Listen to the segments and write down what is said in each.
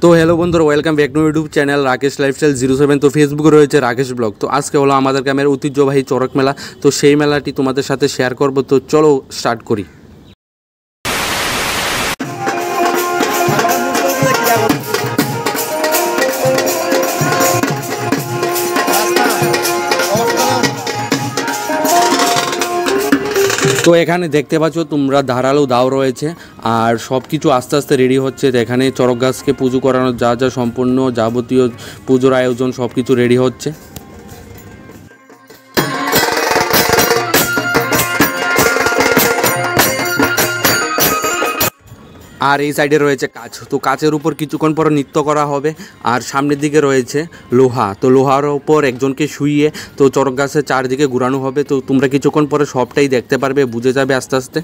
তো হ্যালো বন্ধুরা, welcome back to YouTube channel Rakesh lifestyle 07। তো ফেসবুকে রয়েছে রাকেশ ব্লগ। তো আজকে হলো আমাদের গ্রামের ঐতিহ্যবাহী চড়ক মেলা। তো সেই মেলাটি তোমাদের সাথে শেয়ার করব। তো চলো স্টার্ট করি। তো এখানে দেখতে পাচ্ছ তোমরা ধারালো দাও রয়েছে আর সব কিছু আস্তে আস্তে রেডি হচ্ছে। এখানে চড়ক গাছকে পুজো করানোর যা যা সম্পূর্ণ যাবতীয় পুজোর আয়োজন সব কিছু রেডি হচ্ছে। আর এই সাইডে রয়েছে কাঁচ। তো কাঁচের উপর কিছুক্ষণ পর নৃত্য করা হবে। আর সামনের দিকে রয়েছে লোহা। তো লোহার ওপর একজনকে শুইয়ে তো চড়ক গাছের চারদিকে ঘুরানো হবে। তো তোমরা কিছুক্ষণ পরে সবটাই দেখতে পারবে, বুঝে যাবে আস্তে আস্তে।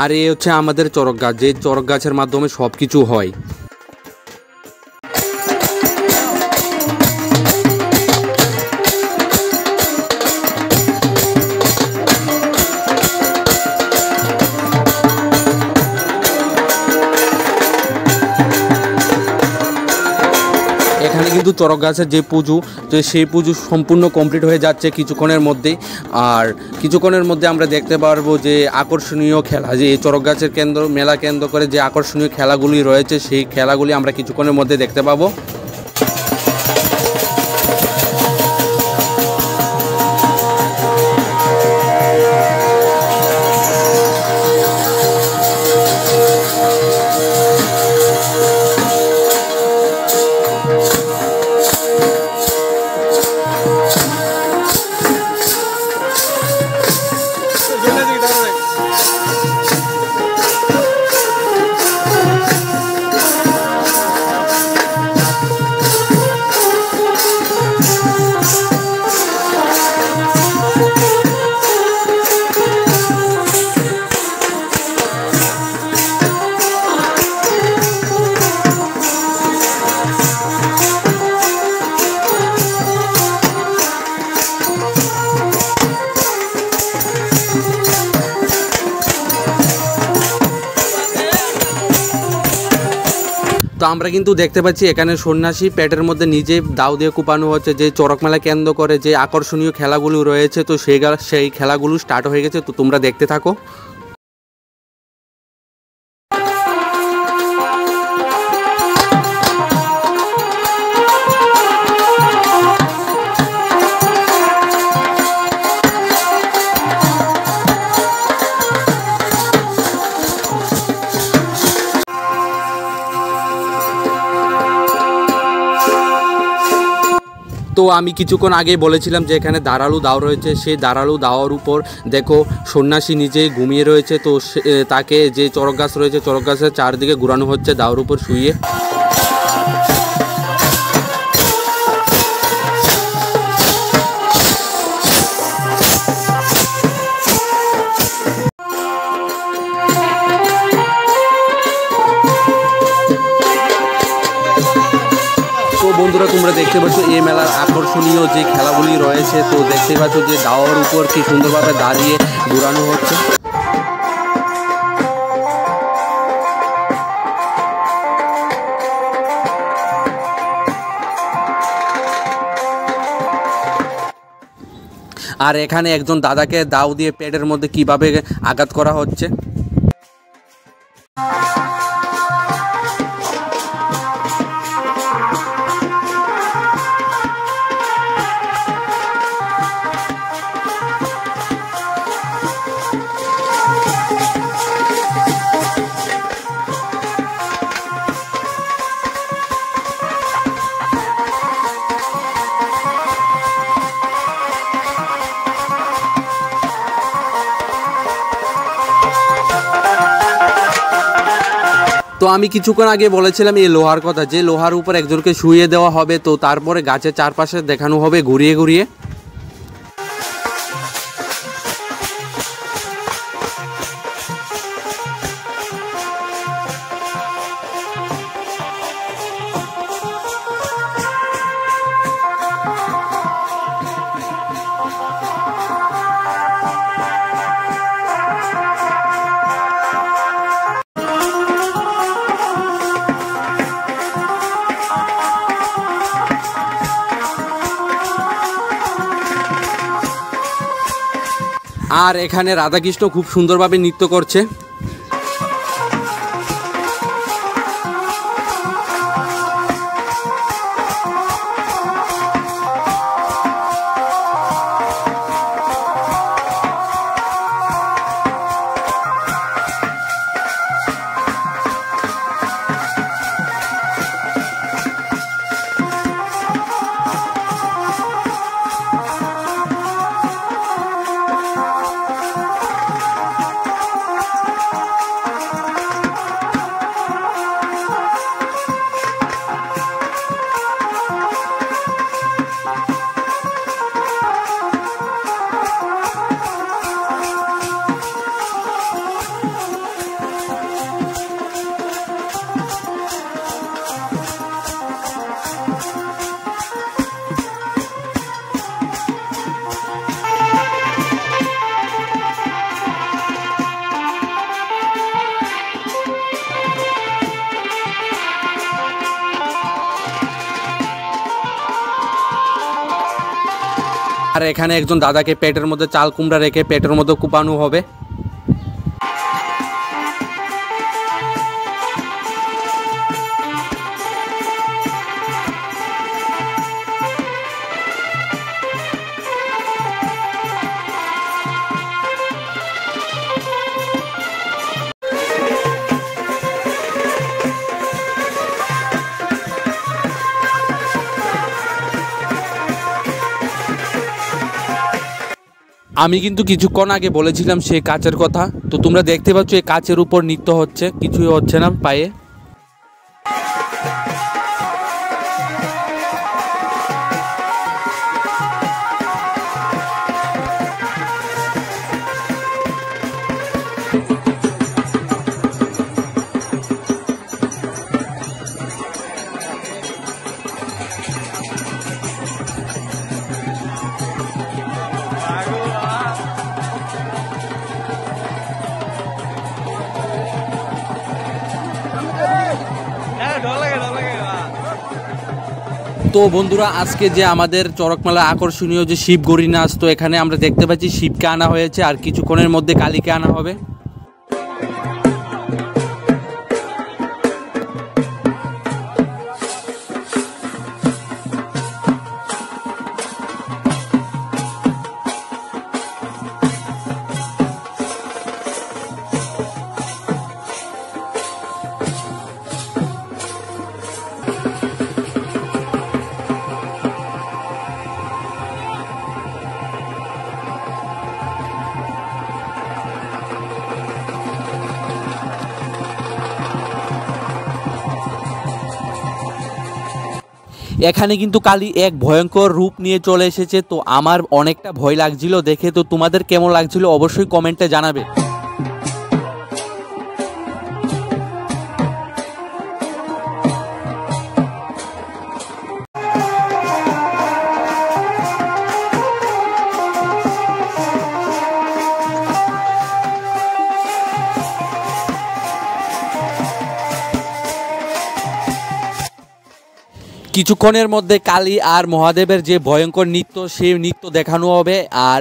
আর এই হচ্ছে আমাদের চড়ক গাছ, যে চড়ক গাছের মাধ্যমে সব কিছু হয়। এখানে কিন্তু চড়ক গাছের যে পুজো, তো সেই পুজো সম্পূর্ণ কমপ্লিট হয়ে যাচ্ছে কিছুক্ষণের মধ্যেই। আর কিছুক্ষণের মধ্যে আমরা দেখতে পারবো যে আকর্ষণীয় খেলা, যে এই চড়ক গাছের মেলা কেন্দ্র করে যে আকর্ষণীয় খেলাগুলি রয়েছে, সেই খেলাগুলি আমরা কিছুক্ষণের মধ্যে দেখতে পাবো। তো আমরা কিন্তু দেখতে পাচ্ছি এখানে সন্ন্যাসী পেটের মধ্যে নিজে দাও দিয়ে কুপানো হচ্ছে। যে চড়ক মেলা কেন্দ্র করে যে আকর্ষণীয় খেলাগুলো রয়েছে, তো সেই খেলাগুলো স্টার্ট হয়ে গেছে। তো তোমরা দেখতে থাকো। তো আমি কিছুক্ষণ আগে বলেছিলাম যে এখানে ধারালো দাও রয়েছে। সেই ধারালো দাওয়ার উপর দেখো সন্ন্যাসী নিজে ঘুমিয়ে রয়েছে। তো তাকে যে চড়ক গাছ রয়েছে, চড়ক গাছের চারদিকে ঘুরানো হচ্ছে দাওয়ার উপর শুয়ে। তো বন্ধুরা, তোমরা দেখতে পাচ্ছ এই মেলার আকর্ষণীয় যে খেলাগুলি রয়েছে। তো দেখতে পাচ্ছ যে দাওয়ার উপর কি সুন্দরভাবে দাঁড়িয়ে ঘুরানো হচ্ছে। আর এখানে একজন দাদাকে দাও দিয়ে পেটের মধ্যে কিভাবে আঘাত করা হচ্ছে। তো আমি কিছুক্ষণ আগে বলেছিলাম এই লোহার কথা, যে লোহার উপর একজনকে শুইয়ে দেওয়া হবে। তো তারপরে গাছের চারপাশে দেখানো হবে ঘুরিয়ে ঘুরিয়ে। আর এখানে রাধাকৃষ্ণ খুব সুন্দরভাবে নৃত্য করছে। আর এখানে একজন দাদাকে পেটের মধ্যে চাল কুমড়া রেখে পেটের মধ্যে কুপানো হবে। আমি কিন্তু কিছুক্ষণ আগে বলেছিলাম সেই কাচের কথা, তো তোমরা দেখতে পাচ্ছ এই কাচের উপর নৃত্য হচ্ছে, কিছুই হচ্ছে না পায়ে। তো বন্ধুরা, আজকে যে আমাদের চড়কমেলা আকর্ষণীয় যে শিব গৌরী নাচ, তো এখানে আমরা দেখতে পাচ্ছি শিবকে আনা হয়েছে আর কিছুক্ষণের মধ্যে কালীকে আনা হবে। এখানে কিন্তু কালী এক ভয়ঙ্কর রূপ নিয়ে চলে এসেছে, তো আমার অনেকটা ভয় লাগছিল দেখে। তো তোমাদের কেমন লাগছিল অবশ্যই কমেন্টে জানাবে। কিছুক্ষণের মধ্যে কালী আর মহাদেবের যে ভয়ঙ্কর নৃত্য, সেই নৃত্য দেখানো হবে। আর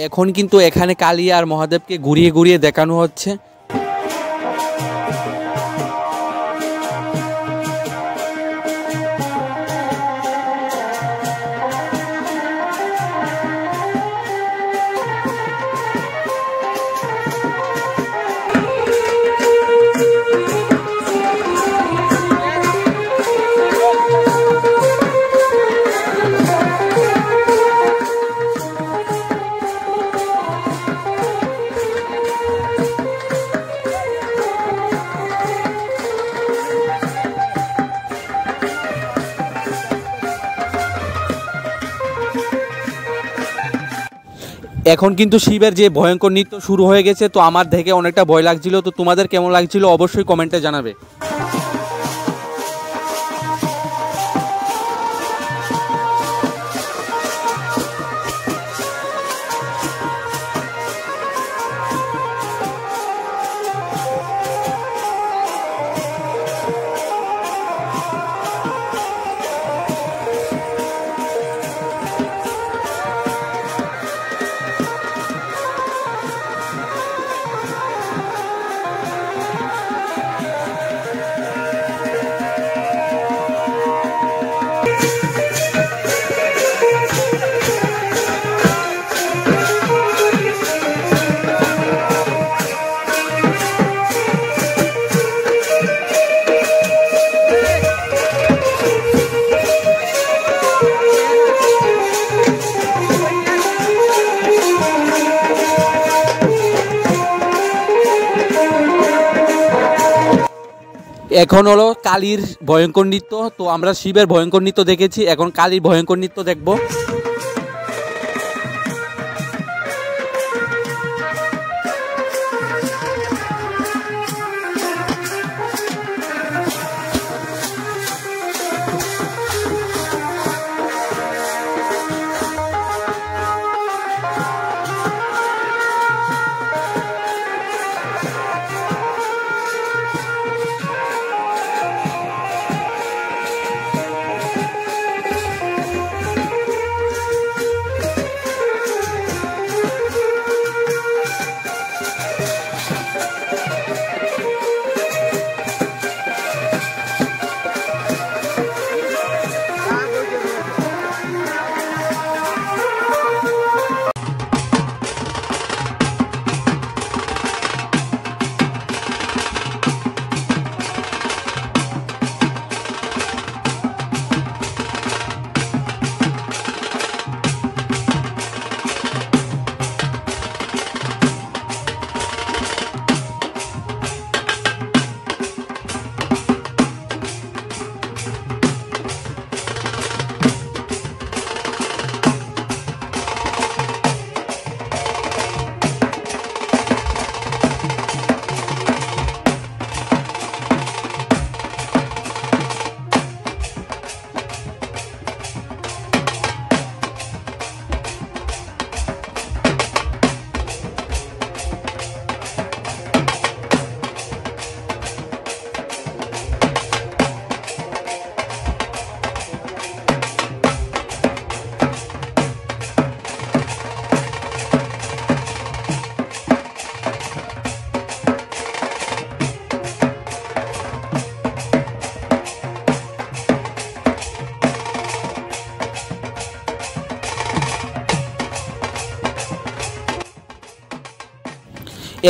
এখন কিন্তু এখানে কালী আর মহাদেবকে ঘুরিয়ে ঘুরিয়ে দেখানো হচ্ছে। এখন কিন্তু শিবের যে ভয়ঙ্কর নৃত্য শুরু হয়ে গেছে, তো আমার দেখে অনেকটা ভয় লাগছিল। তো তোমাদের কেমন লাগছিল অবশ্যই কমেন্টে জানাবে। এখন হলো কালীর ভয়ঙ্কর নৃত্য। তো আমরা শিবের ভয়ঙ্কর নৃত্য দেখেছি, এখন কালীর ভয়ঙ্কর নৃত্য দেখব।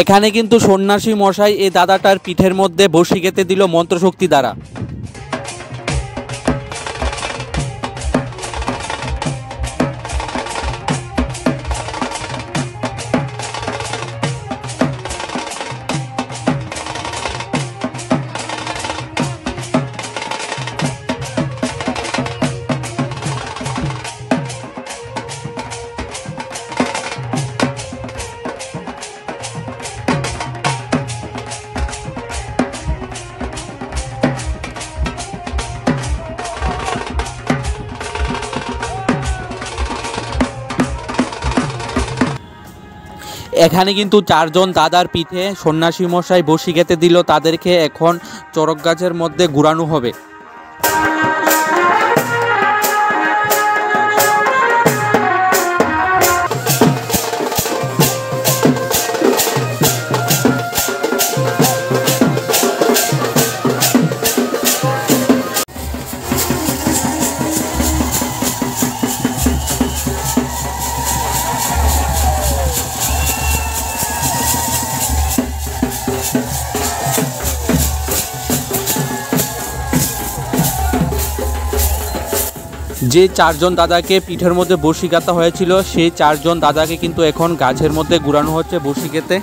এখানে কিন্তু সন্ন্যাসী মশাই এই দাদাটার পিঠের মধ্যে বসি গেঁথে দিল মন্ত্রশক্তি দ্বারা। এখানে কিন্তু চারজন দাদার পিঠে সন্ন্যাসী মশাই বসি গেঁথে দিল, তাদেরকে এখন চড়ক গাছের মধ্যে ঘুরানো হবে। যে চারজন দাদাকে পিঠের মধ্যে বসি গাঁথা হয়েছিল সেই চারজন দাদাকে কিন্তু এখন গাছের মধ্যে ঘুরানো হচ্ছে বসি গেঁথে।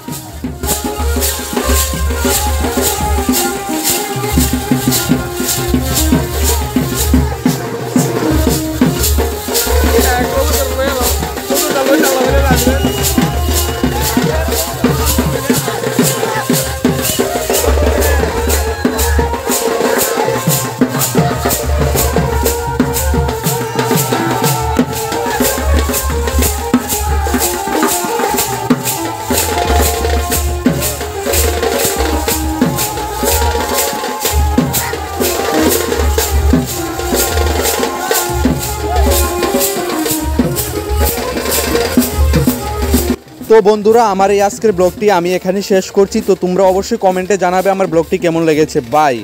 তো বন্ধুরা, আমার এই আজকের ব্লগটি আমি এখানে শেষ করছি। তো তোমরা অবশ্যই কমেন্টে জানাবে আমার ব্লগটি কেমন লেগেছে। বাই।